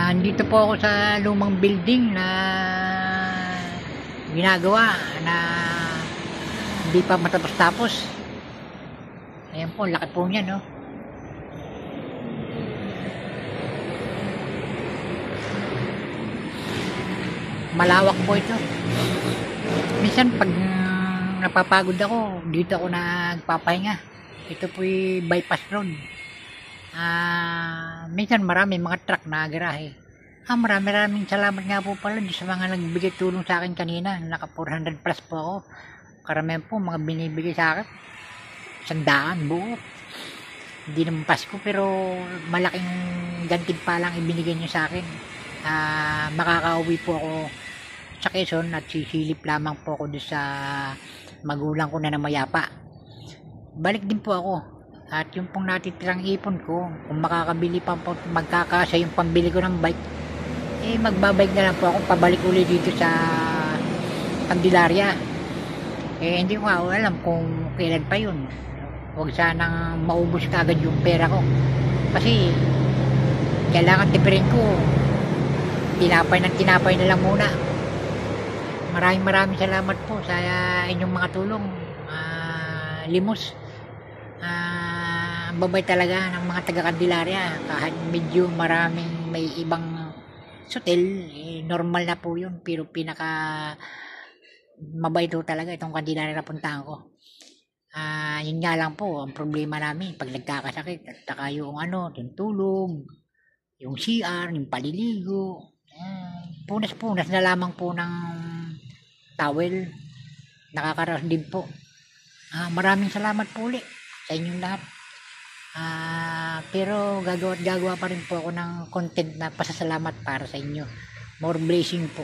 Andito po ako sa lumang building na ginagawa na hindi pa matapos-tapos. Ayan po, laki po niya, no? Malawak po ito. Minsan pag napapagod ako, dito ako nagpapahinga. Ito po yung bypass road. Minsan marami mga truck na garahe. Maraming salamat nga po pala sa mga nagbigay tulong sa akin kanina. Naka 400 plus po ako. Karamihan po mga binibigay sa akin. 100 buo. Hindi naman Pasko pero malaking gantimpalang ibinigay niyo sa akin. Makakauwi po ako sa Quezon at sisilip lamang po ako doon sa magulang ko na namayapa. Balik din po ako. At yung pong natitirang ipon ko, kung makakabili pa po, magkakasya yung pambili ko ng bike, magbabike na lang po ako pabalik ulit dito sa Candelaria. Hindi ko alam kung kailan pa yun. Huwag sanang maubos kagad yung pera ko. Kasi kailangan tipirin ko. Tinapay na lang muna. Maraming salamat po sa inyong mga tulong. Limos. Babay talaga ng mga taga Candelaria. Kahit medyo maraming may ibang sutil, normal na po yun. Pero pinaka mabait po talaga itong Candelaria na puntahan ko. Yun nga lang po, ang problema namin pag nagkakasakit at saka yung yung tulog, yung CR, yung paliligo, punas-punas na lamang po ng towel. Nakakaraos din po. Maraming salamat po ulit sa inyong lahat. Pero gagawa pa rin po ako ng content na pasasalamat para sa inyo. More blessing po.